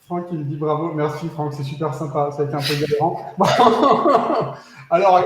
Franck, il me dit bravo. Merci, Franck, c'est super sympa. Ça a été un peu galérant. Alors,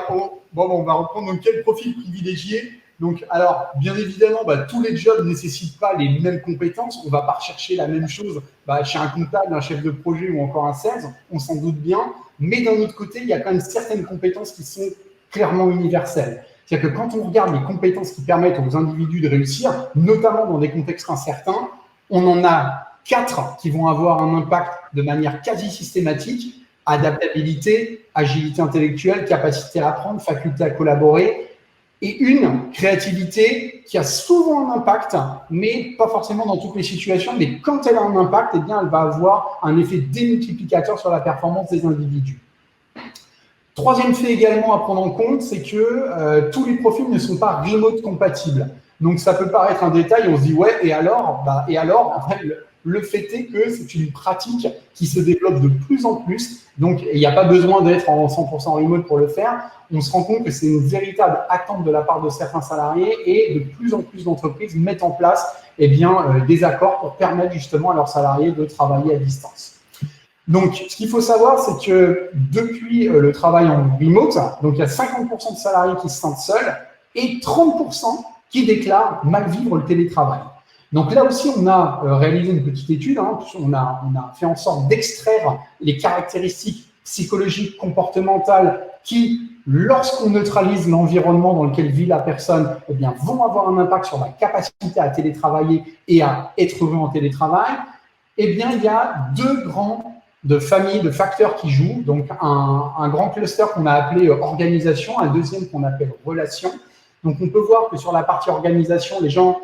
on va reprendre. Donc, quel profil privilégié? Donc, alors, bien évidemment, tous les jobs ne nécessitent pas les mêmes compétences. On ne va pas rechercher la même chose chez un comptable, un chef de projet ou encore un sales. On s'en doute bien. Mais d'un autre côté, il y a quand même certaines compétences qui sont clairement universelles. C'est-à-dire que quand on regarde les compétences qui permettent aux individus de réussir, notamment dans des contextes incertains, on en a 4 qui vont avoir un impact de manière quasi systématique: adaptabilité, agilité intellectuelle, capacité à apprendre, faculté à collaborer, et une créativité qui a souvent un impact, mais pas forcément dans toutes les situations. Mais quand elle a un impact, eh bien, elle va avoir un effet démultiplicateur sur la performance des individus. Troisième fait également à prendre en compte, c'est que tous les profils ne sont pas remote compatibles. Donc ça peut paraître un détail, on se dit ouais, et alors en fait, le fait est que c'est une pratique qui se développe de plus en plus. Donc il n'y a pas besoin d'être en 100% remote pour le faire. On se rend compte que c'est une véritable attente de la part de certains salariés, et de plus en plus d'entreprises mettent en place des accords pour permettre justement à leurs salariés de travailler à distance. Donc, ce qu'il faut savoir, c'est que depuis le travail en remote, donc il y a 50% de salariés qui se sentent seuls et 30% qui déclarent mal vivre le télétravail. Donc là aussi, on a réalisé une petite étude, on a fait en sorte d'extraire les caractéristiques psychologiques, comportementales qui, lorsqu'on neutralise l'environnement dans lequel vit la personne, eh bien, vont avoir un impact sur la capacité à télétravailler et à être heureux en télétravail. Eh bien, il y a deux grands de familles, de facteurs qui jouent. Donc, un grand cluster qu'on a appelé organisation, un deuxième qu'on appelle relation. Donc, on peut voir que sur la partie organisation, les gens,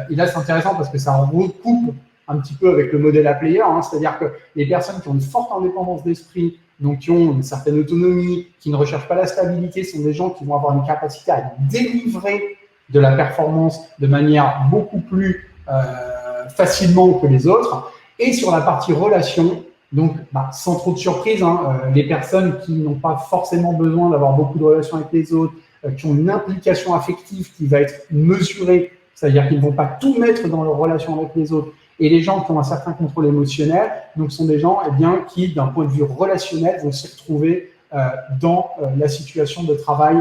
et là c'est intéressant parce que ça recoupe un petit peu avec le modèle A-Player, c'est-à-dire que les personnes qui ont une forte indépendance d'esprit, donc qui ont une certaine autonomie, qui ne recherchent pas la stabilité, sont des gens qui vont avoir une capacité à délivrer de la performance de manière beaucoup plus facilement que les autres. Et sur la partie relation, donc sans trop de surprise, les personnes qui n'ont pas forcément besoin d'avoir beaucoup de relations avec les autres, qui ont une implication affective qui va être mesurée, c'est-à-dire qu'ils ne vont pas tout mettre dans leur relation avec les autres, et les gens qui ont un certain contrôle émotionnel, donc sont des gens qui, d'un point de vue relationnel, vont s'y retrouver dans la situation de travail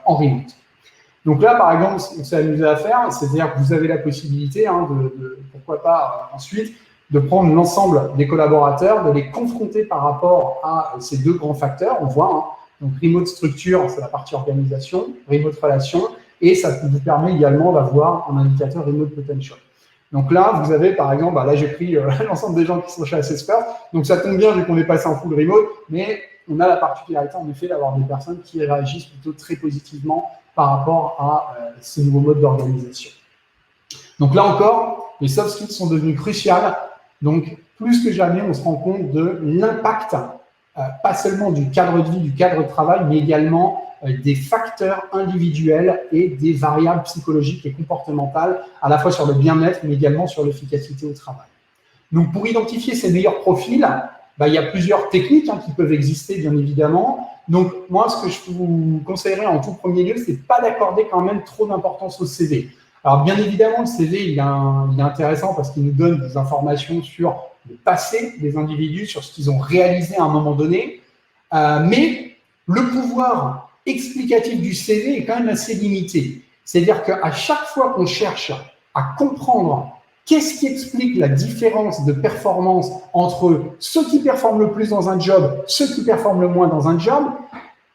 en remote. Donc là, par exemple, ce qu'on s'est amusé à faire, c'est-à-dire que vous avez la possibilité, pourquoi pas ensuite, de prendre l'ensemble des collaborateurs, de les confronter par rapport à ces deux grands facteurs. On voit, donc remote structure, c'est la partie organisation, remote relation, et ça vous permet également d'avoir un indicateur remote potential. Donc là, vous avez par exemple, là j'ai pris l'ensemble des gens qui sont chez Assessper, donc ça tombe bien vu qu'on est passé en full remote, mais on a la particularité en effet d'avoir des personnes qui réagissent plutôt très positivement par rapport à ce nouveau mode d'organisation. Donc là encore, les soft skills sont devenus cruciales. Donc, plus que jamais, on se rend compte de l'impact, pas seulement du cadre de vie, du cadre de travail, mais également des facteurs individuels et des variables psychologiques et comportementales, à la fois sur le bien-être, mais également sur l'efficacité au travail. Donc, pour identifier ces meilleurs profils, il y a plusieurs techniques qui peuvent exister, bien évidemment. Donc, moi, ce que je vous conseillerais en tout premier lieu, c'est pas d'accorder quand même trop d'importance au CV. Alors, bien évidemment, le CV, il est intéressant parce qu'il nous donne des informations sur le passé des individus, sur ce qu'ils ont réalisé à un moment donné. Mais le pouvoir explicatif du CV est quand même assez limité. C'est-à-dire qu'à chaque fois qu'on cherche à comprendre qu'est-ce qui explique la différence de performance entre ceux qui performent le plus dans un job, ceux qui performent le moins dans un job,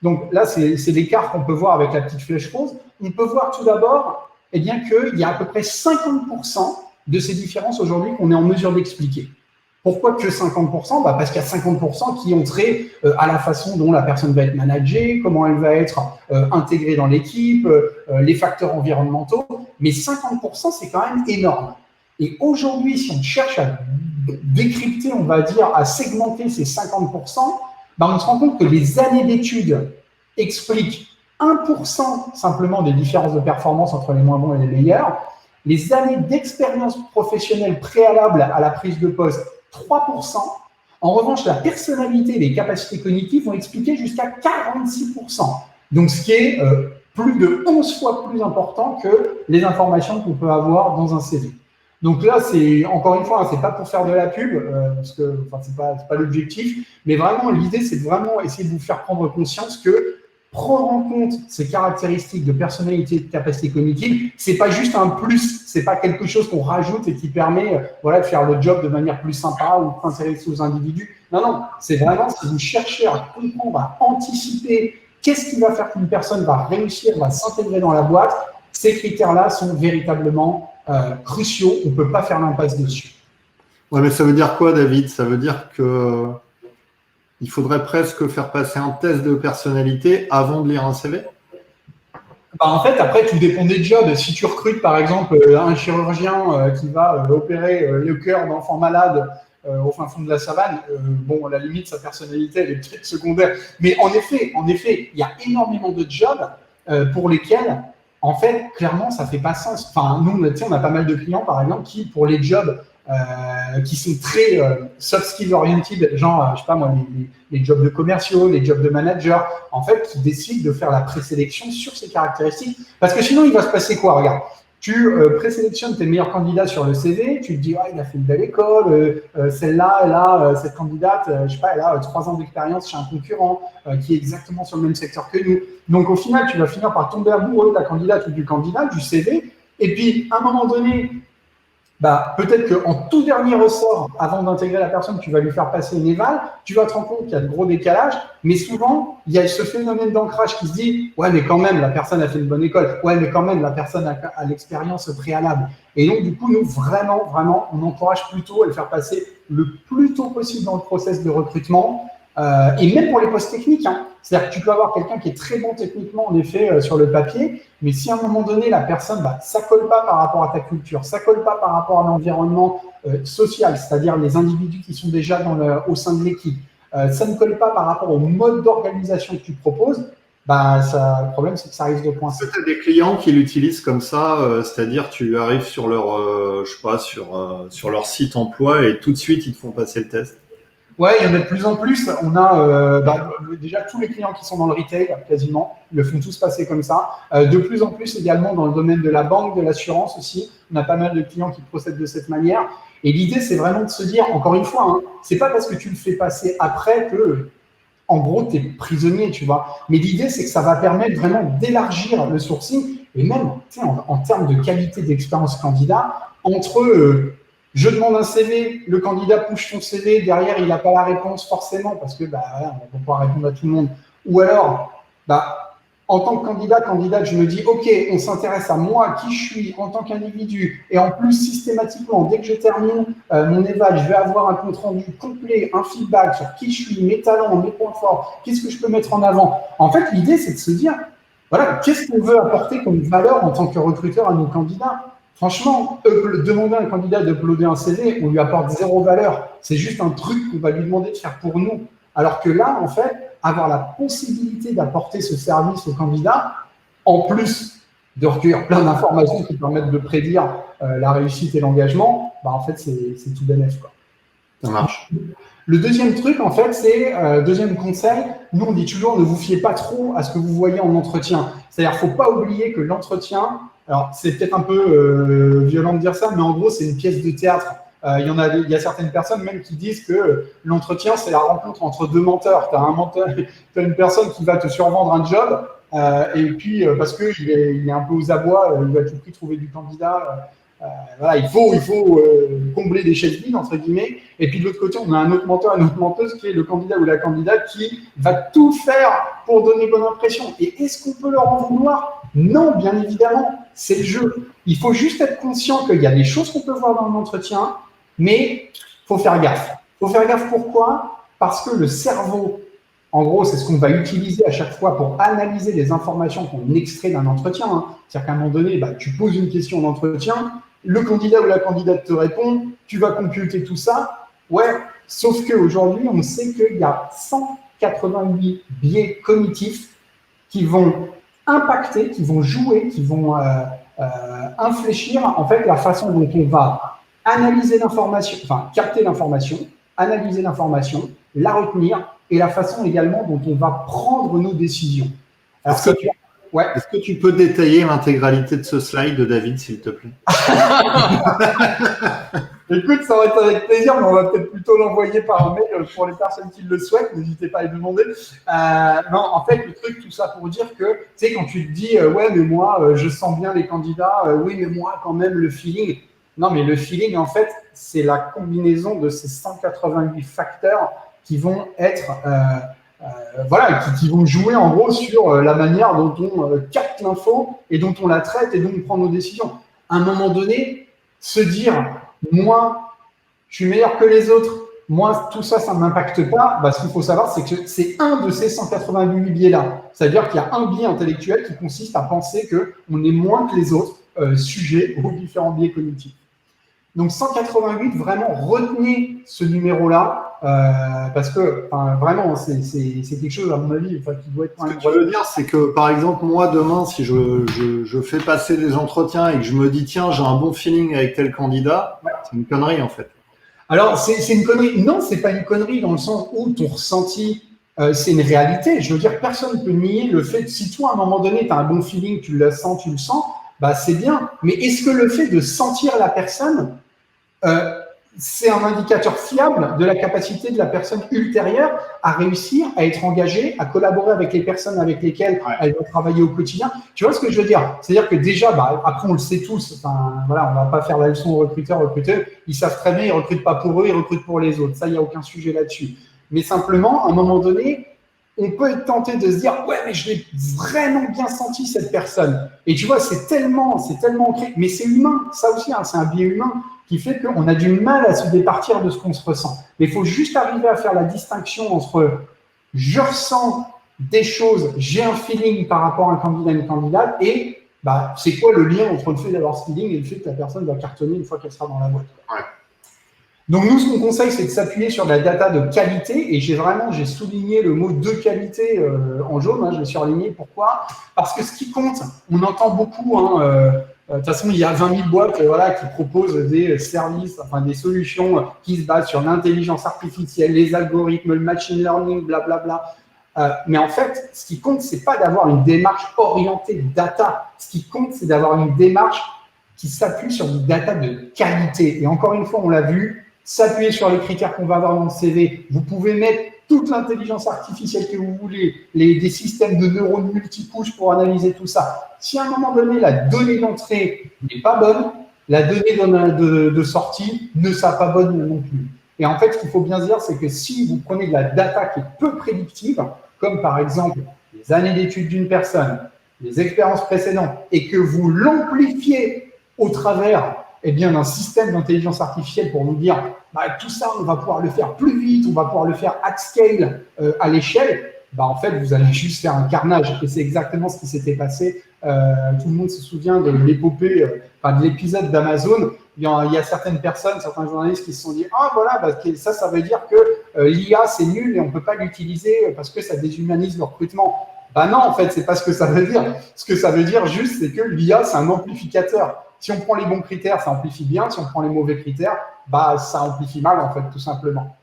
donc là, c'est l'écart qu'on peut voir avec la petite flèche rose. On peut voir tout d'abord qu'il y a à peu près 50% de ces différences aujourd'hui qu'on est en mesure d'expliquer. Pourquoi que 50% ? Parce qu'il y a 50% qui ont trait à la façon dont la personne va être managée, comment elle va être intégrée dans l'équipe, les facteurs environnementaux. Mais 50%, c'est quand même énorme. Et aujourd'hui, si on cherche à décrypter, on va dire, à segmenter ces 50%, on se rend compte que les années d'études expliquent 1% simplement des différences de performance entre les moins bons et les meilleurs. Les années d'expérience professionnelle préalable à la prise de poste, 3%. En revanche, la personnalité et les capacités cognitives vont expliquer jusqu'à 46%. Donc, ce qui est plus de 11 fois plus important que les informations qu'on peut avoir dans un CV. Donc là, c'est encore une fois, hein, c'est pas pour faire de la pub, parce que enfin, c'est pas l'objectif, mais vraiment l'idée, c'est de vraiment essayer de vous faire prendre conscience que prendre en compte ces caractéristiques de personnalité et de capacité cognitive, c'est pas juste un plus, c'est pas quelque chose qu'on rajoute et qui permet voilà, de faire le job de manière plus sympa ou de s'intéresser aux individus. Non, non, c'est vraiment si vous cherchez à comprendre, à anticiper qu'est-ce qui va faire qu'une personne va réussir, va s'intégrer dans la boîte, ces critères-là sont véritablement cruciaux. On ne peut pas faire l'impasse dessus. Ouais, mais ça veut dire quoi, David? Ça veut dire que il faudrait presque faire passer un test de personnalité avant de lire un CV? Bah, en fait, après, tout dépend des jobs. Si tu recrutes, par exemple, un chirurgien qui va opérer le cœur d'enfants malades au fin fond de la savane, bon, à la limite, sa personnalité, elle est peut-être secondaire. Mais en effet, il y a énormément de jobs pour lesquels, en fait, clairement, ça ne fait pas sens. Enfin, nous, on a pas mal de clients, par exemple, qui, pour les jobs qui sont très soft skills oriented, genre, je sais pas moi, les jobs de commerciaux, les jobs de manager, en fait, qui décident de faire la présélection sur ces caractéristiques. Parce que sinon, il va se passer quoi? Regarde, tu présélectionnes tes meilleurs candidats sur le CV, tu te dis, il a fait une belle école, celle-là, elle a, cette candidate, je sais pas, elle a 3 ans d'expérience chez un concurrent qui est exactement sur le même secteur que nous. Donc, au final, tu vas finir par tomber amoureux de la candidate ou du candidat, du CV, et puis, à un moment donné, bah, peut-être qu'en tout dernier ressort, avant d'intégrer la personne, tu vas lui faire passer une éval, tu vas te rendre compte qu'il y a de gros décalages, mais souvent, il y a ce phénomène d'ancrage qui se dit « ouais, mais quand même, la personne a fait une bonne école, ouais, mais quand même, la personne a l'expérience préalable ». Et donc, du coup, nous, vraiment, on encourage plutôt à le faire passer le plus tôt possible dans le process de recrutement, et même pour les postes techniques, hein. C'est-à-dire que tu peux avoir quelqu'un qui est très bon techniquement, en effet, sur le papier, mais si à un moment donné, la personne, ça ne colle pas par rapport à ta culture, ça ne colle pas par rapport à l'environnement social, c'est-à-dire les individus qui sont déjà au sein de l'équipe, ça ne colle pas par rapport au mode d'organisation que tu proposes, le problème, c'est que ça risque de coincer. Tu as des clients qui l'utilisent comme ça, c'est-à-dire tu arrives sur leur, je sais pas, sur leur site emploi et tout de suite, ils te font passer le test. Ouais, il y en a de plus en plus. On a déjà tous les clients qui sont dans le retail, quasiment, le font tous passer comme ça. De plus en plus également dans le domaine de la banque, de l'assurance aussi. On a pas mal de clients qui procèdent de cette manière. Et l'idée, c'est vraiment de se dire, encore une fois, hein, c'est pas parce que tu le fais passer après que, en gros, tu es prisonnier, tu vois. Mais l'idée, c'est que ça va permettre vraiment d'élargir le sourcing et même en termes de qualité d'expérience candidat, entre je demande un CV, le candidat push son CV, derrière, il n'a pas la réponse forcément parce que on va pouvoir répondre à tout le monde. Ou alors, en tant que candidate, je me dis, OK, on s'intéresse à moi, qui je suis en tant qu'individu. Et en plus, systématiquement, dès que je termine mon éval, je vais avoir un compte rendu complet, un feedback sur qui je suis, mes talents, mes points forts, qu'est-ce que je peux mettre en avant. En fait, l'idée, c'est de se dire, voilà, qu'est-ce qu'on veut apporter comme valeur en tant que recruteur à nos candidats? Franchement, demander à un candidat d'uploader un CV, on lui apporte 0 valeur. C'est juste un truc qu'on va lui demander de faire pour nous. Alors que là, en fait, avoir la possibilité d'apporter ce service au candidat, en plus de recueillir plein d'informations qui permettent de prédire la réussite et l'engagement, en fait, c'est tout bénef, quoi. Ça marche. Le deuxième truc, en fait, c'est, deuxième conseil, nous on dit toujours ne vous fiez pas trop à ce que vous voyez en entretien. C'est-à-dire, il ne faut pas oublier que l'entretien, alors c'est peut-être un peu violent de dire ça, mais en gros, c'est une pièce de théâtre. Il y a certaines personnes même qui disent que l'entretien, c'est la rencontre entre deux menteurs. Tu as un menteur, tu as une personne qui va te survendre un job, et puis parce qu'il est un peu aux abois, il va à tout prix trouver du candidat. Voilà, il faut combler des chaises vides, entre guillemets. Et puis de l'autre côté, on a un autre menteur, une autre menteuse qui est le candidat ou la candidate qui va tout faire pour donner bonne impression. Et est-ce qu'on peut leur en vouloir? Non, bien évidemment, c'est le jeu. Il faut juste être conscient qu'il y a des choses qu'on peut voir dans l'entretien, mais il faut faire gaffe. Il faut faire gaffe pourquoi? Parce que le cerveau, en gros, c'est ce qu'on va utiliser à chaque fois pour analyser les informations qu'on extrait d'un entretien. Hein. C'est-à-dire qu'à un moment donné, tu poses une question d'entretien, le candidat ou la candidate te répond, tu vas computer tout ça. Ouais, sauf qu'aujourd'hui, on sait qu'il y a 188 biais cognitifs qui vont impacter, qui vont jouer, qui vont infléchir en fait la façon dont on va analyser l'information, enfin capter l'information, analyser l'information, la retenir et la façon également dont on va prendre nos décisions. Alors, Ouais. Est-ce que tu peux détailler l'intégralité de ce slide, David, s'il te plaît? Écoute, ça va être avec plaisir, mais on va peut-être plutôt l'envoyer par mail pour les personnes qui le souhaitent. N'hésitez pas à le demander. Non, en fait, le truc, tout ça pour dire que, tu sais, quand tu te dis, ouais, mais moi, je sens bien les candidats, oui, mais moi, quand même, le feeling. Non, mais le feeling, en fait, c'est la combinaison de ces 188 facteurs qui vont être, voilà, qui vont jouer en gros sur la manière dont on capte l'info et dont on la traite et dont on prend nos décisions. À un moment donné, se dire, moi, je suis meilleur que les autres, moi, tout ça, ça ne m'impacte pas, bah, ce qu'il faut savoir, c'est que c'est un de ces 188 biais-là. C'est-à-dire qu'il y a un biais intellectuel qui consiste à penser qu'on est moins que les autres sujets aux différents biais cognitifs. Donc 188, vraiment, retenez ce numéro-là, parce que vraiment, c'est quelque chose, à mon avis, qui doit être... Ce que tu veux dire, c'est que, par exemple, moi, demain, si je fais passer des entretiens et que je me dis, tiens, j'ai un bon feeling avec tel candidat, ouais. C'est une connerie, en fait. Alors, c'est une connerie. Non, c'est pas une connerie dans le sens où ton ressenti, c'est une réalité. Je veux dire, personne ne peut nier le fait que si toi, à un moment donné, tu as un bon feeling, tu le sens, bah, c'est bien. Mais est-ce que le fait de sentir la personne, c'est un indicateur fiable de la capacité de la personne ultérieure à réussir, à être engagée, à collaborer avec les personnes avec lesquelles elle va travailler au quotidien? Tu vois ce que je veux dire? C'est-à-dire que déjà, bah, après on le sait tous, voilà, on va pas faire la leçon aux recruteurs, ils savent très bien, ils recrutent pas pour eux, ils recrutent pour les autres. Ça, il n'y a aucun sujet là-dessus. Mais simplement, à un moment donné, on peut être tenté de se dire, ouais, mais je l'ai vraiment bien senti, cette personne. Et tu vois, c'est tellement ancré. Mais c'est humain, ça aussi, hein, c'est un biais humain qui fait qu'on a du mal à se départir de ce qu'on se ressent. Mais il faut juste arriver à faire la distinction entre je ressens des choses, j'ai un feeling par rapport à un candidat, une candidate, et bah, c'est quoi le lien entre le fait d'avoir ce feeling et le fait que la personne va cartonner une fois qu'elle sera dans la boîte. Ouais. Donc nous, ce qu'on conseille, c'est de s'appuyer sur de la data de qualité, et j'ai souligné le mot de qualité en jaune, hein, je l'ai surligné. Pourquoi? Parce que ce qui compte, on entend beaucoup, de toute façon, il y a 20 000 boîtes voilà, qui proposent des services, des solutions qui se basent sur l'intelligence artificielle, les algorithmes, le machine learning, blablabla. Mais en fait, ce qui compte, c'est pas d'avoir une démarche orientée data. Ce qui compte, c'est d'avoir une démarche qui s'appuie sur des data de qualité. Et encore une fois, on l'a vu, s'appuyer sur les critères qu'on va avoir dans le CV. Vous pouvez mettre toute l'intelligence artificielle que vous voulez, des systèmes de neurones multicouches pour analyser tout ça. Si à un moment donné, la donnée d'entrée n'est pas bonne, la donnée de sortie ne sera pas bonne non plus. Et en fait, ce qu'il faut bien se dire, c'est que si vous prenez de la data qui est peu prédictive, comme par exemple les années d'études d'une personne, les expériences précédentes, et que vous l'amplifiez au travers d'un système d'intelligence artificielle pour nous dire bah, tout ça, on va pouvoir le faire plus vite, on va pouvoir le faire at scale à l'échelle, bah, en fait, vous allez juste faire un carnage. Et c'est exactement ce qui s'était passé. Tout le monde se souvient de l'épopée, de l'épisode d'Amazon. Il y a certaines personnes, certains journalistes qui se sont dit « Ah, voilà, bah, ça veut dire que l'IA, c'est nul et on ne peut pas l'utiliser parce que ça déshumanise le recrutement. » Bah non, en fait, c'est pas ce que ça veut dire. Ce que ça veut dire juste, c'est que l'IA, c'est un amplificateur. Si on prend les bons critères, ça amplifie bien. Si on prend les mauvais critères, bah, ça amplifie mal, en fait, tout simplement.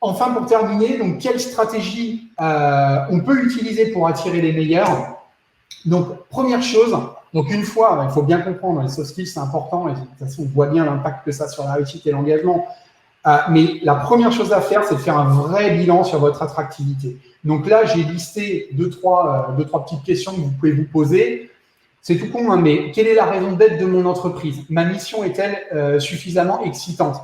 Enfin, pour terminer, donc, quelle stratégie on peut utiliser pour attirer les meilleurs? Donc, première chose, donc une fois, il faut bien comprendre, les soft skills, c'est important, et de toute façon, on voit bien l'impact que ça a sur la réussite et l'engagement. Mais la première chose à faire, c'est de faire un vrai bilan sur votre attractivité. Donc là, j'ai listé deux, trois petites questions que vous pouvez vous poser. C'est tout con, hein, mais quelle est la raison d'être de mon entreprise? Ma mission est-elle suffisamment excitante?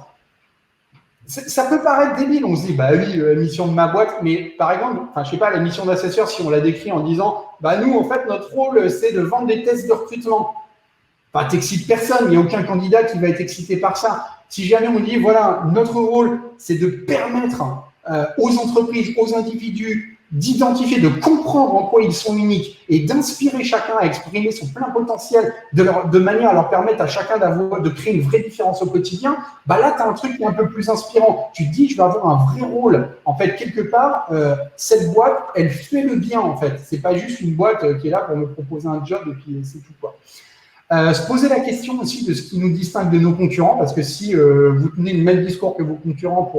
Ça peut paraître débile, on se dit, bah oui, la mission de ma boîte, mais par exemple, je sais pas, la mission d'assesseur, si on la décrit en disant, bah nous, en fait, notre rôle, c'est de vendre des tests de recrutement. Enfin, t'excites personne, il n'y a aucun candidat qui va être excité par ça. Si jamais on dit, voilà, notre rôle, c'est de permettre aux entreprises, aux individus, d'identifier, de comprendre en quoi ils sont uniques et d'inspirer chacun à exprimer son plein potentiel de manière à leur permettre à chacun de créer une vraie différence au quotidien, bah là, tu as un truc qui est un peu plus inspirant. Tu te dis, je vais avoir un vrai rôle. En fait, quelque part, cette boîte, elle fait le bien, en fait. C'est pas juste une boîte qui est là pour me proposer un job et puis c'est tout, quoi. Se poser la question aussi de ce qui nous distingue de nos concurrents, parce que si vous tenez le même discours que vos concurrents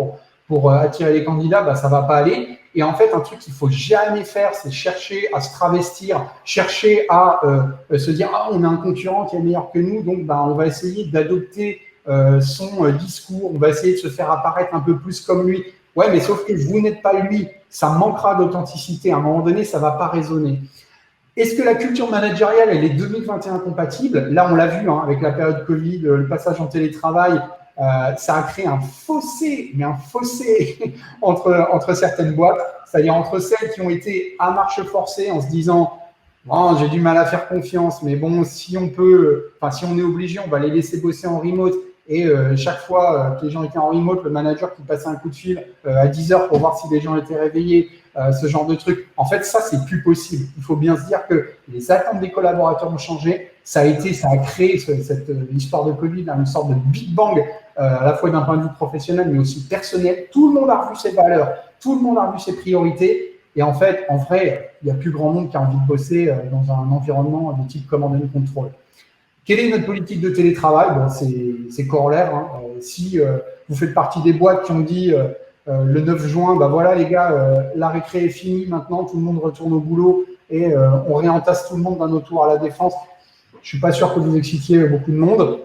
pour attirer les candidats, bah, ça ne va pas aller. Et en fait, un truc qu'il faut jamais faire, c'est chercher à se travestir, chercher à se dire ah on a un concurrent qui est meilleur que nous, donc on va essayer d'adopter son discours, on va essayer de se faire apparaître un peu plus comme lui. Ouais, mais sauf que vous n'êtes pas lui, ça manquera d'authenticité. À un moment donné, ça va pas résonner. Est-ce que la culture managériale, elle est 2021 compatible? Là, on l'a vu avec la période Covid, le passage en télétravail, ça a créé un fossé, mais un fossé entre certaines boîtes, c'est-à-dire entre celles qui ont été à marche forcée en se disant oh, j'ai du mal à faire confiance, mais bon, si on peut, si on est obligé, on va les laisser bosser en remote. Et chaque fois que les gens étaient en remote, le manager qui passait un coup de fil à 10 heures pour voir si les gens étaient réveillés, ce genre de truc. En fait, ça, c'est plus possible. Il faut bien se dire que les attentes des collaborateurs ont changé. Ça a créé cette histoire de Covid, une sorte de Big Bang, à la fois d'un point de vue professionnel, mais aussi personnel. Tout le monde a revu ses valeurs, tout le monde a revu ses priorités. Et en fait, en vrai, il n'y a plus grand monde qui a envie de bosser dans un environnement de type command and control. Quelle est notre politique de télétravail? C'est corollaire. Si vous faites partie des boîtes qui ont dit le 9 juin, voilà les gars, la récré est finie maintenant, tout le monde retourne au boulot et on réentasse tout le monde d'un autre tour à la défense. Je ne suis pas sûr que vous excitiez beaucoup de monde.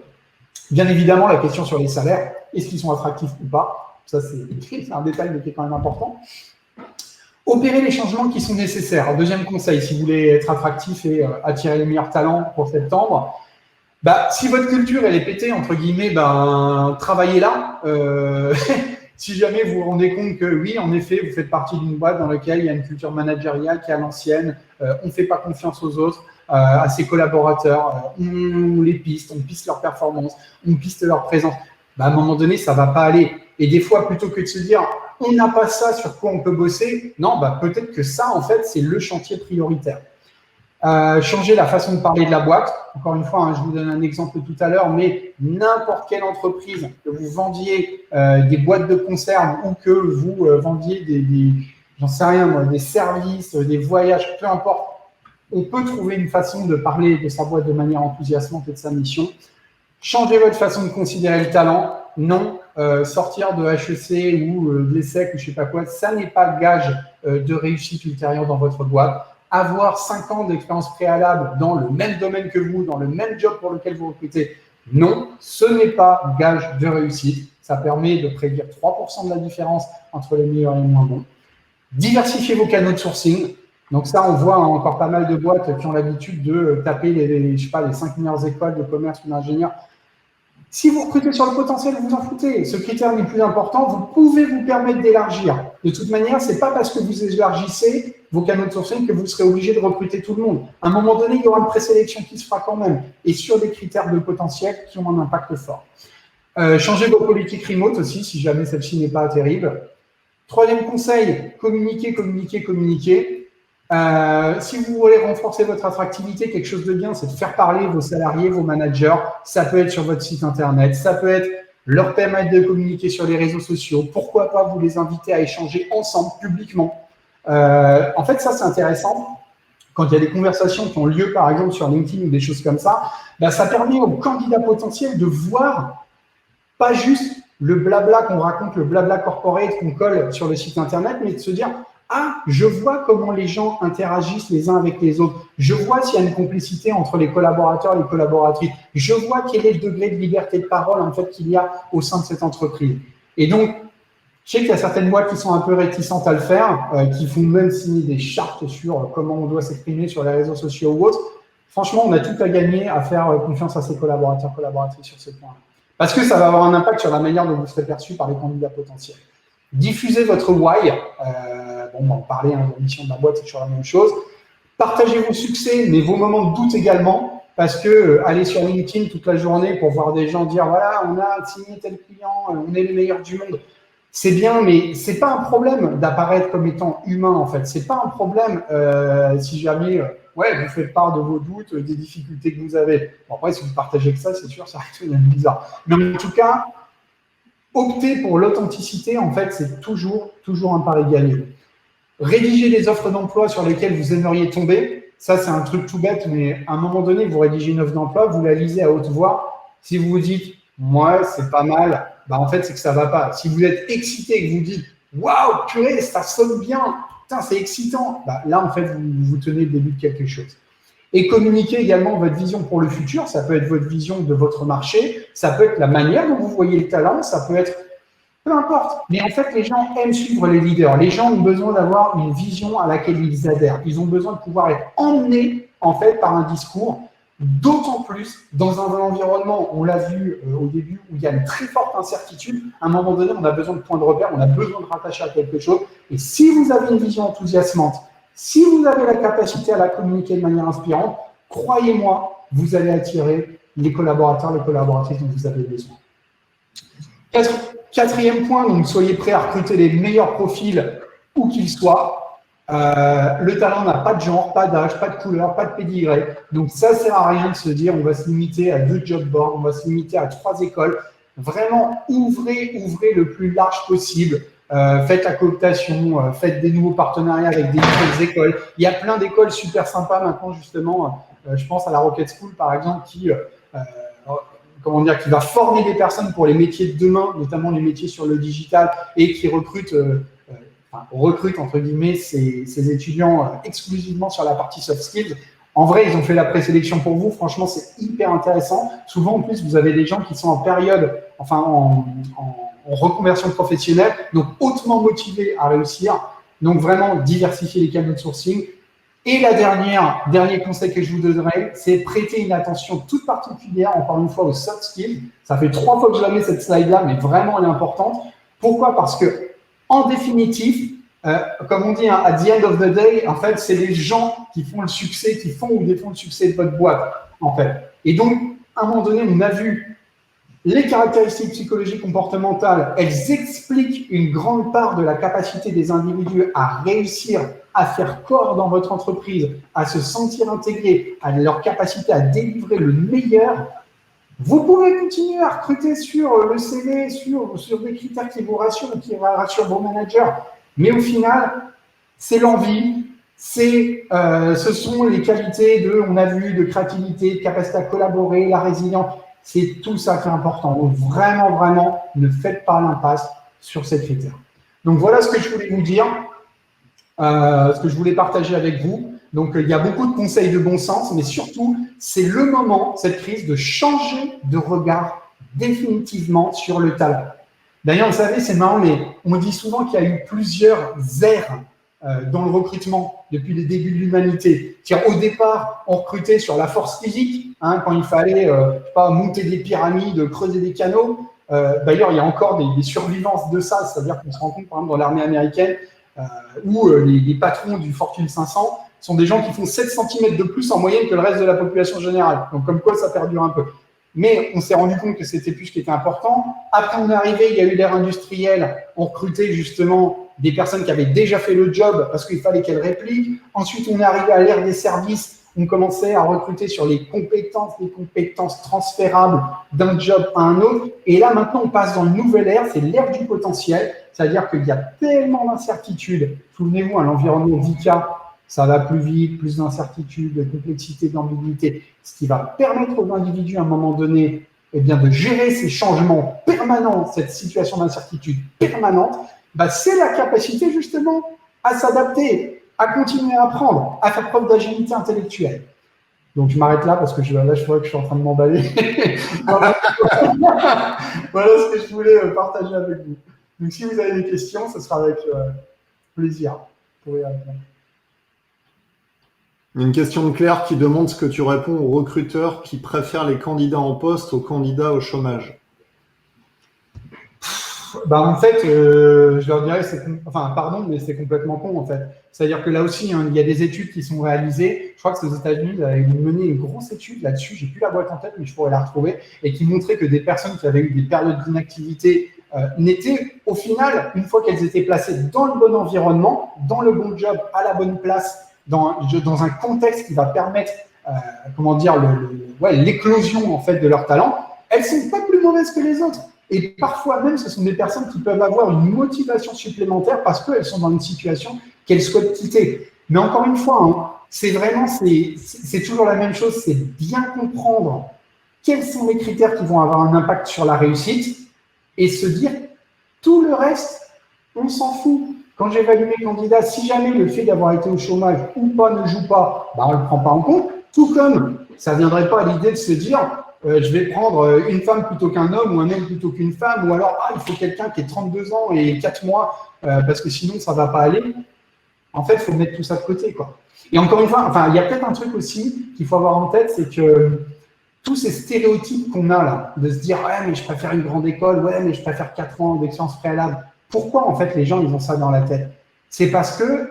Bien évidemment, la question sur les salaires, est-ce qu'ils sont attractifs ou pas? Ça, c'est un détail, mais qui est quand même important. Opérer les changements qui sont nécessaires. Deuxième conseil, si vous voulez être attractif et attirer les meilleurs talents pour septembre, si votre culture, elle est pétée, entre guillemets, travaillez là. Si jamais vous vous rendez compte que oui, en effet, vous faites partie d'une boîte dans laquelle il y a une culture managériale qui est à l'ancienne, on ne fait pas confiance aux autres, à ses collaborateurs, on les piste, on piste leur performance, on piste leur présence. À un moment donné, ça ne va pas aller. Et des fois, plutôt que de se dire on n'a pas ça sur quoi on peut bosser, non, peut-être que ça, en fait, c'est le chantier prioritaire. Changer la façon de parler de la boîte. Encore une fois, je vous donne un exemple tout à l'heure, mais n'importe quelle entreprise, que vous vendiez des boîtes de conserve ou que vous vendiez j'en sais rien, des services, des voyages, peu importe, on peut trouver une façon de parler de sa boîte de manière enthousiasmante et de sa mission. Changez votre façon de considérer le talent. Non, sortir de HEC ou de l'ESSEC ou je ne sais pas quoi, ça n'est pas gage de réussite ultérieure dans votre boîte. Avoir 5 ans d'expérience préalable dans le même domaine que vous, dans le même job pour lequel vous recrutez, non, ce n'est pas gage de réussite. Ça permet de prédire 3% de la différence entre les meilleurs et les moins bons. Diversifiez vos canaux de sourcing. Donc ça, on voit encore pas mal de boîtes qui ont l'habitude de taper les 5 meilleures écoles de commerce ou d'ingénieurs. Si vous recrutez sur le potentiel, vous en foutez. Ce critère n'est plus important. Vous pouvez vous permettre d'élargir. De toute manière, ce n'est pas parce que vous élargissez vos canaux de sourcing que vous serez obligé de recruter tout le monde. À un moment donné, il y aura une présélection qui se fera quand même et sur des critères de potentiel qui ont un impact fort. Changez vos politiques remote aussi, si jamais celle-ci n'est pas terrible. Troisième conseil, communiquer, communiquer, communiquer. Si vous voulez renforcer votre attractivité, quelque chose de bien, c'est de faire parler vos salariés, vos managers. Ça peut être sur votre site internet, ça peut être leur permettre de communiquer sur les réseaux sociaux. Pourquoi pas vous les inviter à échanger ensemble, publiquement. En fait, ça, c'est intéressant. Quand il y a des conversations qui ont lieu, par exemple, sur LinkedIn ou des choses comme ça, ça permet aux candidats potentiels de voir pas juste le blabla qu'on raconte, le blabla corporate qu'on colle sur le site internet, mais de se dire ah, je vois comment les gens interagissent les uns avec les autres. Je vois s'il y a une complicité entre les collaborateurs et les collaboratrices. Je vois quel est le degré de liberté de parole en fait qu'il y a au sein de cette entreprise. Et donc, je sais qu'il y a certaines boîtes qui sont un peu réticentes à le faire, qui font même signer des chartes sur comment on doit s'exprimer sur les réseaux sociaux ou autres. Franchement, on a tout à gagner à faire confiance à ses collaborateurs, collaboratrices sur ce point-là. Parce que ça va avoir un impact sur la manière dont vous serez perçu par les candidats potentiels. Diffusez votre why. On va en parler, la mission de la boîte, c'est toujours la même chose. Partagez vos succès, mais vos moments de doute également, parce que aller sur LinkedIn toute la journée pour voir des gens dire voilà, on a signé tel client, on est les meilleurs du monde, c'est bien, mais c'est pas un problème d'apparaître comme étant humain en fait. C'est pas un problème si jamais vous faites part de vos doutes, des difficultés que vous avez. Bon, après, si vous partagez que ça, c'est sûr, ça reste bizarre. Mais en tout cas, opter pour l'authenticité, en fait, c'est toujours un pari gagné. Rédiger des offres d'emploi sur lesquelles vous aimeriez tomber, ça c'est un truc tout bête, mais à un moment donné, vous rédigez une offre d'emploi, vous la lisez à haute voix. Si vous vous dites, moi, c'est pas mal, en fait, c'est que ça va pas. Si vous êtes excité et que vous dites, Waouh, purée, ça sonne bien. Putain, c'est excitant. Bah, là, en fait, vous tenez le début de quelque chose. Et communiquer également votre vision pour le futur. Ça peut être votre vision de votre marché. Ça peut être la manière dont vous voyez le talent. Ça peut être peu importe. Mais en fait, les gens aiment suivre les leaders. Les gens ont besoin d'avoir une vision à laquelle ils adhèrent. Ils ont besoin de pouvoir être emmenés, en fait, par un discours. D'autant plus dans un environnement, on l'a vu au début, où il y a une très forte incertitude. À un moment donné, on a besoin de points de repère, on a besoin de rattacher à quelque chose. Et si vous avez une vision enthousiasmante, si vous avez la capacité à la communiquer de manière inspirante, croyez-moi, vous allez attirer les collaborateurs, les collaboratrices dont vous avez besoin. Quatrième point, donc soyez prêts à recruter les meilleurs profils où qu'ils soient. Le talent n'a pas de genre, pas d'âge, pas de couleur, pas de pédigré. Donc ça ne sert à rien de se dire on va se limiter à 2 job boards, on va se limiter à 3 écoles. Vraiment, ouvrez le plus large possible. Faites la cooptation, faites des nouveaux partenariats avec des nouvelles écoles. Il y a plein d'écoles super sympas maintenant, justement. Je pense à la Rocket School, par exemple, qui va former des personnes pour les métiers de demain, notamment les métiers sur le digital, et qui recrute entre guillemets ces étudiants exclusivement sur la partie soft skills. En vrai, ils ont fait la présélection pour vous. Franchement, c'est hyper intéressant. Souvent, en plus, vous avez des gens qui sont en période, en reconversion professionnelle, donc hautement motivés à réussir. Donc vraiment, diversifier les canaux de sourcing. Et dernier conseil que je vous donnerai, c'est prêter une attention toute particulière, encore une fois, aux soft skills. Ça fait 3 fois que je la mets cette slide-là, mais vraiment, elle est importante. Pourquoi? Parce que, en définitive, comme on dit, hein, at the end of the day, en fait, c'est les gens qui font le succès, qui font ou défont le succès de votre boîte, en fait. Et donc, à un moment donné, on a vu les caractéristiques psychologiques comportementales, elles expliquent une grande part de la capacité des individus à réussir à faire corps dans votre entreprise, à se sentir intégrés, à leur capacité à délivrer le meilleur. Vous pouvez continuer à recruter sur le CV, sur des critères qui vous rassurent, qui rassurent vos managers. Mais au final, c'est l'envie, ce sont les qualités on a vu, de créativité, de capacité à collaborer, la résilience. C'est tout ça qui est important. Donc vraiment, ne faites pas l'impasse sur ces critères. Donc voilà ce que je voulais vous dire, ce que je voulais partager avec vous. Donc il y a beaucoup de conseils de bon sens, mais surtout, c'est le moment, cette crise, de changer de regard définitivement sur le talent. D'ailleurs, vous savez, c'est marrant, mais on dit souvent qu'il y a eu plusieurs ères dans le recrutement depuis les débuts de l'humanité. Au départ, on recrutait sur la force physique, hein, quand il fallait monter des pyramides, creuser des canaux. D'ailleurs, il y a encore des survivances de ça, c'est-à-dire qu'on se rend compte, par exemple, dans l'armée américaine, où les patrons du Fortune 500 sont des gens qui font 7 cm de plus en moyenne que le reste de la population générale. Donc, comme quoi, ça perdure un peu. Mais on s'est rendu compte que c'était plus ce qui était important. Après, on est arrivé, il y a eu l'ère industrielle. On recrutait justement des personnes qui avaient déjà fait le job parce qu'il fallait qu'elles répliquent. Ensuite, on est arrivé à l'ère des services. On commençait à recruter sur les compétences transférables d'un job à un autre. Et là, maintenant, on passe dans une nouvelle ère, c'est l'ère du potentiel. C'est-à-dire qu'il y a tellement d'incertitudes. Souvenez-vous, à l'environnement VICA, ça va plus vite, plus d'incertitudes, de complexité, d'ambiguïté. Ce qui va permettre aux individus, à un moment donné, de gérer ces changements permanents, cette situation d'incertitude permanente, c'est la capacité, justement, à s'adapter, à continuer à apprendre, à faire preuve d'agilité intellectuelle. Donc, je m'arrête là parce que je vois que je suis en train de m'emballer. Voilà ce que je voulais partager avec vous. Donc, si vous avez des questions, ce sera avec plaisir. Vous pourrez répondre. Une question de Claire qui demande ce que tu réponds aux recruteurs qui préfèrent les candidats en poste aux candidats au chômage. En fait, je leur dirais, mais c'est complètement con, en fait. C'est-à-dire que là aussi, hein, il y a des études qui sont réalisées. Je crois que c'est aux États-Unis, ils ont mené une grosse étude là-dessus. J'ai plus la boîte en tête, mais je pourrais la retrouver, et qui montrait que des personnes qui avaient eu des périodes d'inactivité n'étaient, au final, une fois qu'elles étaient placées dans le bon environnement, dans le bon job, à la bonne place, dans un contexte qui va permettre, l'éclosion en fait de leur talent, elles sont pas plus mauvaises que les autres. Et parfois même, ce sont des personnes qui peuvent avoir une motivation supplémentaire parce qu'elles sont dans une situation qu'elles souhaitent quitter. Mais encore une fois, hein, c'est toujours la même chose, c'est bien comprendre quels sont les critères qui vont avoir un impact sur la réussite et se dire tout le reste, On s'en fout. Quand j'évalue mes candidats, si jamais le fait d'avoir été au chômage ou pas ne joue pas, bah, on ne le prend pas en compte. Tout comme ça ne viendrait pas à l'idée de se dire je vais prendre une femme plutôt qu'un homme ou un homme plutôt qu'une femme, ou alors il faut quelqu'un qui ait 32 ans et 4 mois parce que sinon ça ne va pas aller. En fait, il faut mettre tout ça de côté, quoi. Et encore une fois, enfin, il y a peut-être un truc aussi qu'il faut avoir en tête, c'est que tous ces stéréotypes qu'on a là, de se dire ouais, mais je préfère une grande école, ouais, mais je préfère 4 ans d'expérience préalable. Pourquoi en fait les gens ils ont ça dans la tête? C'est parce que,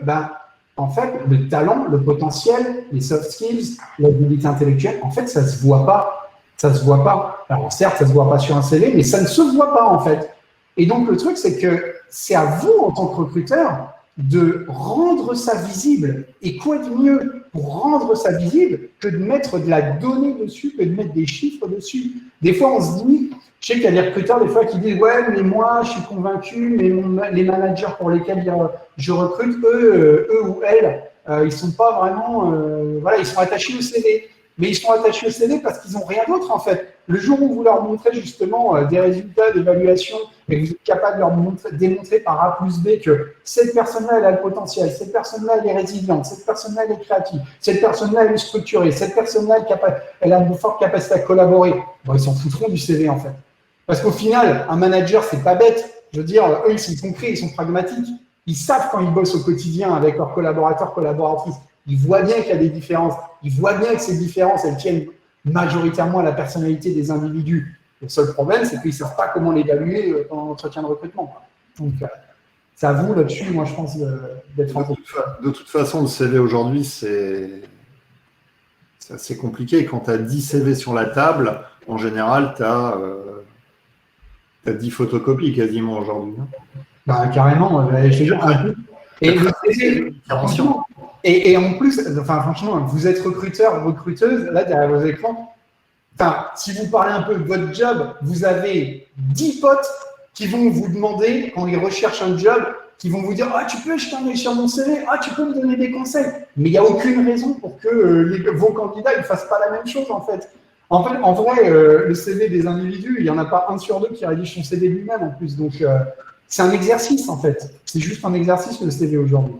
en fait, le talent, le potentiel, les soft skills, l'habilité intellectuelle, en fait, ça se voit pas. Ça se voit pas. Alors certes, ça se voit pas sur un CV, mais ça ne se voit pas en fait. Et donc le truc, c'est que c'est à vous en tant que recruteur de rendre ça visible. Et quoi de mieux pour rendre ça visible que de mettre de la donnée dessus, que de mettre des chiffres dessus. Des fois, on se dit, je sais qu'il y a des recruteurs des fois qui disent ouais, mais moi, je suis convaincu, mais les managers pour lesquels je recrute, eux ou elles, ils sont pas vraiment, voilà, ils sont attachés au CV. Mais ils sont attachés au CV parce qu'ils n'ont rien d'autre en fait. Le jour où vous leur montrez justement des résultats d'évaluation et que vous êtes capable de leur démontrer par A plus B que cette personne-là, elle a le potentiel, cette personne-là, elle est résiliente, cette personne-là, elle est créative, cette personne-là, elle est structurée, cette personne-là, elle a une forte capacité à collaborer, bon, ils s'en foutront du CV en fait. Parce qu'au final, un manager, c'est pas bête. Je veux dire, eux, ils sont concrets, ils sont pragmatiques. Ils savent quand ils bossent au quotidien avec leurs collaborateurs, collaboratrices. Ils voient bien qu'il y a des différences. Ils voient bien que ces différences, elles tiennent majoritairement à la personnalité des individus. Le seul problème, c'est qu'ils ne savent pas comment l'évaluer pendant l'entretien de recrutement. Donc, c'est à vous là-dessus, moi, je pense, d'être en De toute façon, le CV aujourd'hui, c'est assez compliqué. Quand tu as 10 CV sur la table, en général, tu as 10 photocopies quasiment aujourd'hui. Carrément, je te jure, un peu. Et le CV, et en plus, enfin, franchement, vous êtes recruteur, recruteuse, là, derrière vos écrans, enfin, si vous parlez un peu de votre job, vous avez 10 potes qui vont vous demander, quand ils recherchent un job, qui vont vous dire « Ah, tu peux jeter un œil sur mon CV, ah, tu peux me donner des conseils ?» Mais il n'y a aucune raison pour que vos candidats ne fassent pas la même chose, en fait. En vrai, le CV des individus, il n'y en a pas un sur deux qui rédige son CV lui-même, en plus. Donc, c'est un exercice, en fait. C'est juste un exercice, le CV aujourd'hui.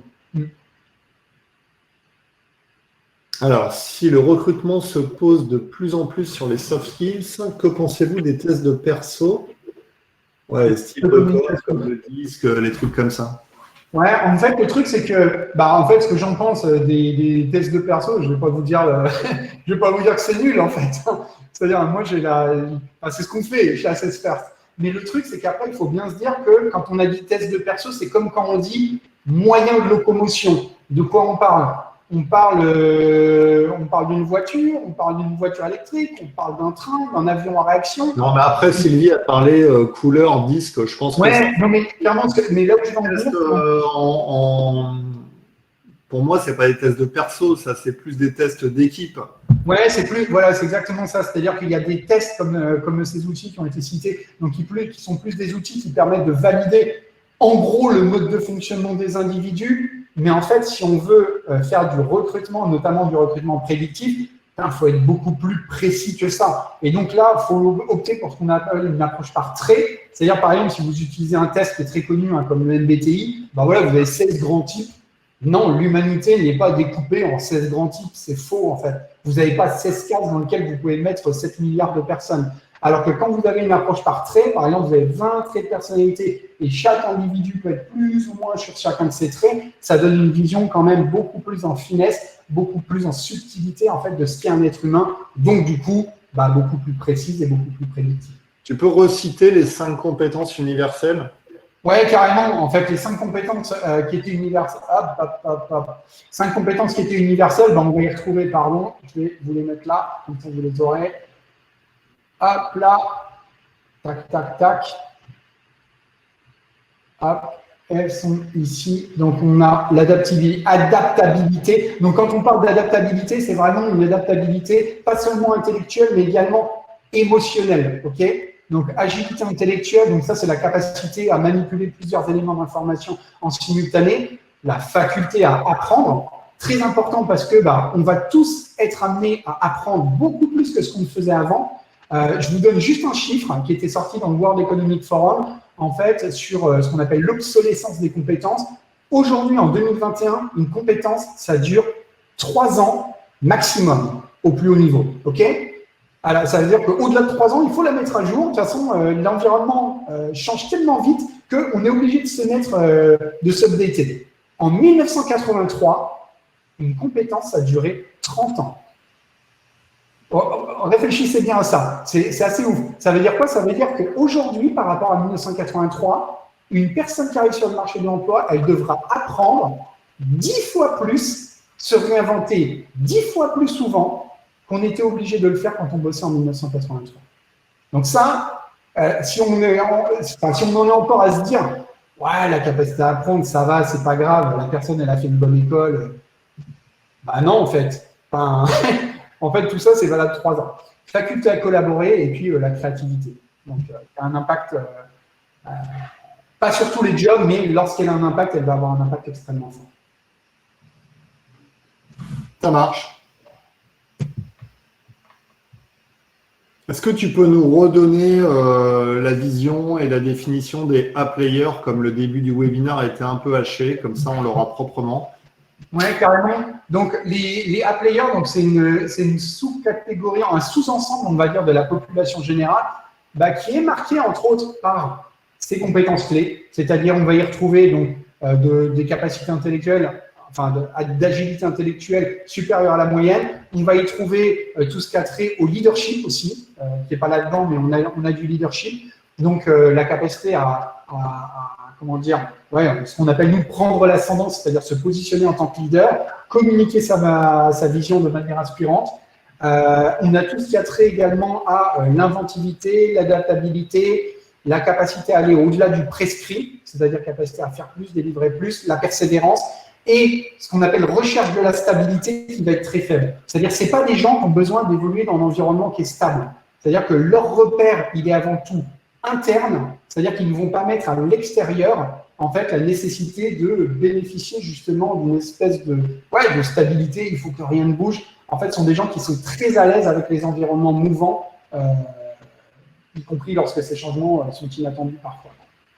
Alors, si le recrutement se pose de plus en plus sur les soft skills, que pensez-vous des tests de perso? Ouais, style comme le disque, les trucs comme ça. Ouais, en fait, le truc, c'est que, en fait, ce que j'en pense des tests de perso, je vais pas vous dire que c'est nul, en fait. C'est-à-dire, moi, c'est ce qu'on fait chez Assessfirst. Mais le truc, c'est qu'après, il faut bien se dire que quand on a dit test de perso, c'est comme quand on dit moyen de locomotion. De quoi on parle? On parle d'une voiture, on parle d'une voiture électrique, on parle d'un train, d'un avion à réaction. Non, mais après, Sylvie a parlé couleur, disque, je pense que non, mais clairement, mais là où je vais en dire… Pour moi, c'est pas des tests de perso, ça, c'est plus des tests d'équipe. Ouais, c'est exactement ça. C'est-à-dire qu'il y a des tests comme ces outils qui ont été cités, donc qui sont plus des outils qui permettent de valider en gros le mode de fonctionnement des individus. Mais en fait, si on veut faire du recrutement, notamment du recrutement prédictif, il faut être beaucoup plus précis que ça. Et donc là, il faut opter pour ce qu'on appelle une approche par trait. C'est-à-dire, par exemple, si vous utilisez un test qui est très connu, comme le MBTI, vous avez 16 grands types. Non, l'humanité n'est pas découpée en 16 grands types, c'est faux en fait. Vous n'avez pas 16 cases dans lesquelles vous pouvez mettre 7 milliards de personnes. Alors que quand vous avez une approche par trait, par exemple, vous avez 20 traits de personnalité et chaque individu peut être plus ou moins sur chacun de ces traits, ça donne une vision quand même beaucoup plus en finesse, beaucoup plus en subtilité en fait de ce qu'est un être humain, donc du coup, beaucoup plus précise et beaucoup plus prédictive. Tu peux reciter les 5 compétences universelles? Ouais, carrément. En fait, les 5 compétences qui étaient universelles, 5 compétences qui étaient universelles, on va y retrouver, pardon, je vais vous les mettre là, comme ça vous les aurez. Hop là, tac, tac, tac. Hop, elles sont ici. Donc, on a l'adaptabilité. Donc, quand on parle d'adaptabilité, c'est vraiment une adaptabilité, pas seulement intellectuelle, mais également émotionnelle. OK ? Donc, agilité intellectuelle, donc ça, c'est la capacité à manipuler plusieurs éléments d'information en simultané, la faculté à apprendre, très important parce que on va tous être amenés à apprendre beaucoup plus que ce qu'on faisait avant. Je vous donne juste un chiffre qui était sorti dans le World Economic Forum. en fait, sur ce qu'on appelle l'obsolescence des compétences. Aujourd'hui, en 2021, une compétence, ça dure 3 ans maximum au plus haut niveau. OK? Alors, ça veut dire qu'au-delà de 3 ans, il faut la mettre à jour. De toute façon, l'environnement change tellement vite qu'on est obligé de se mettre, de s'updater. En 1983, une compétence a duré 30 ans. Réfléchissez bien à ça. C'est assez ouf. Ça veut dire quoi? Ça veut dire qu'aujourd'hui, par rapport à 1983, une personne qui arrive sur le marché de l'emploi, elle devra apprendre 10 fois plus, se réinventer 10 fois plus souvent qu'on était obligé de le faire quand on bossait en 1983. Donc ça, si on en est encore à se dire, ouais, la capacité à apprendre, ça va, c'est pas grave, la personne, elle a fait une bonne école. Bah non, en fait. Enfin, en fait, tout ça, c'est valable 3 ans. Faculté à collaborer et puis la créativité. Donc, un impact, pas sur tous les jobs, mais lorsqu'elle a un impact, elle va avoir un impact extrêmement fort. Ça marche. Est-ce que tu peux nous redonner la vision et la définition des A-players, comme le début du webinaire a été un peu haché, comme ça on l'aura proprement? Oui, carrément. Donc, les A-players, donc c'est une sous-catégorie, un sous-ensemble, on va dire, de la population générale, qui est marquée, entre autres, par ses compétences clés, c'est-à-dire on va y retrouver donc, des capacités intellectuelles, enfin d'agilité intellectuelle supérieure à la moyenne. On va y trouver tout ce qui a trait au leadership aussi, qui n'est pas là-dedans, mais on a du leadership. Donc, la capacité comment dire, ce qu'on appelle nous prendre l'ascendance, c'est-à-dire se positionner en tant que leader, communiquer sa vision de manière inspirante. On a tout ce qui a trait également à l'inventivité, l'adaptabilité, la capacité à aller au-delà du prescrit, c'est-à-dire capacité à faire plus, délivrer plus, la persévérance, et ce qu'on appelle recherche de la stabilité qui va être très faible. C'est-à-dire que ce pas des gens qui ont besoin d'évoluer dans un environnement qui est stable. C'est-à-dire que leur repère, il est avant tout interne, c'est-à-dire qu'ils ne vont pas mettre à l'extérieur, en fait, la nécessité de bénéficier justement d'une espèce de stabilité, il faut que rien ne bouge. En fait, ce sont des gens qui sont très à l'aise avec les environnements mouvants, y compris lorsque ces changements sont inattendus parfois.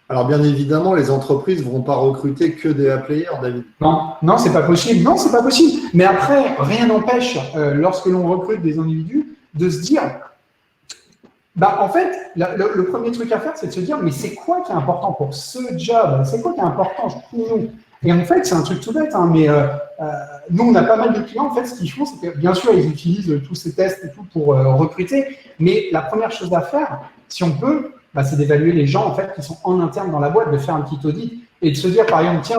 Alors, bien évidemment, les entreprises ne vont pas recruter que des A-players, David. Non, c'est pas possible. Non, c'est pas possible. Mais après, rien n'empêche, lorsque l'on recrute des individus, de se dire, en fait, le premier truc à faire, c'est de se dire, mais c'est quoi qui est important pour ce job? C'est quoi qui est important pour nous? Et en fait, c'est un truc tout bête, hein, mais nous, on a pas mal de clients, en fait, ce qu'ils font, c'est que, bien sûr, ils utilisent tous ces tests et tout pour recruter, mais la première chose à faire, si on peut, c'est d'évaluer les gens, en fait, qui sont en interne dans la boîte, de faire un petit audit et de se dire, par exemple, tiens,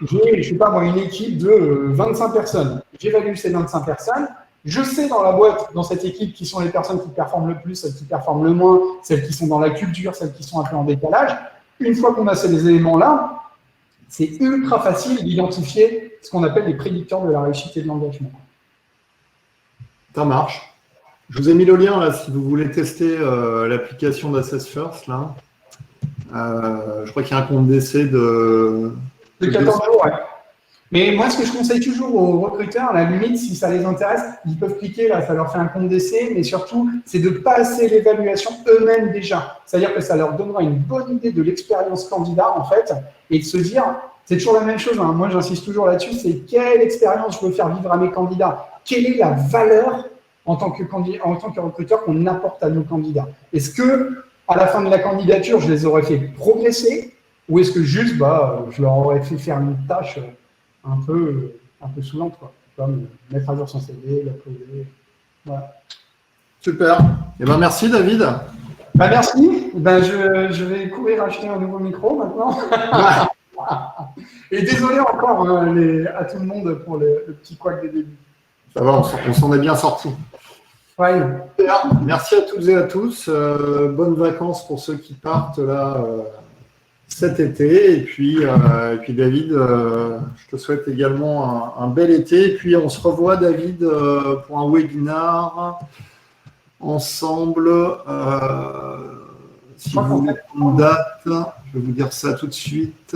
j'ai, je sais pas moi, une équipe de 25 personnes. J'évalue ces 25 personnes. Je sais dans la boîte, dans cette équipe, qui sont les personnes qui performent le plus, celles qui performent le moins, celles qui sont dans la culture, celles qui sont un peu en décalage. Une fois qu'on a ces éléments-là, c'est ultra facile d'identifier ce qu'on appelle les prédicteurs de la réussite et de l'engagement. Ça marche. Je vous ai mis le lien là si vous voulez tester l'application d'Assess First. Là. Je crois qu'il y a un compte d'essai de 14 jours, ouais. Mais moi, ce que je conseille toujours aux recruteurs, à la limite, si ça les intéresse, ils peuvent cliquer, là, ça leur fait un compte d'essai, mais surtout, c'est de passer l'évaluation eux-mêmes déjà. C'est-à-dire que ça leur donnera une bonne idée de l'expérience candidat, en fait, et de se dire, c'est toujours la même chose, hein. Moi, j'insiste toujours là-dessus, c'est quelle expérience je veux faire vivre à mes candidats? Quelle est la valeur en tant que recruteur qu'on apporte à nos candidats? Est-ce que, à la fin de la candidature, je les aurais fait progresser, ou est-ce que juste, je leur aurais fait faire une tâche un peu saoulante, quoi, comme mettre à jour son CV, l'uploader. Voilà. Super. Merci David. Merci. Je vais courir acheter un nouveau micro maintenant. Et désolé encore à tout le monde pour le petit couac des débuts. Ça va, on s'en est bien sorti. Ouais. Merci à toutes et à tous. Bonnes vacances pour ceux qui partent là cet été. Et puis David, je te souhaite également un bel été. Et puis on se revoit, David, pour un webinar ensemble. Si vous voulez une date, je vais vous dire ça tout de suite.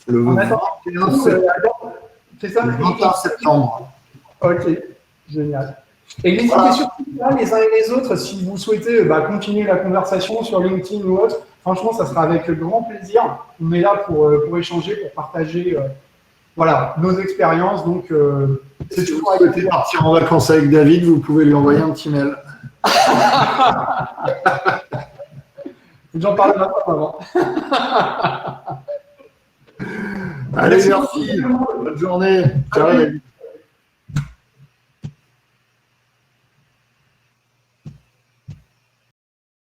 Le 21 septembre. C'est ça, le 21 septembre. Ok, génial. Et n'hésitez surtout pas les uns et les autres, si vous souhaitez continuer la conversation sur LinkedIn ou autre, franchement, ça sera avec grand plaisir. On est là pour échanger, pour partager nos expériences. Donc, si vous souhaitez partir en vacances avec David, vous pouvez lui envoyer un petit mail. J'en parle maintenant avant. Allez, merci. Bonne journée. Ciao, David.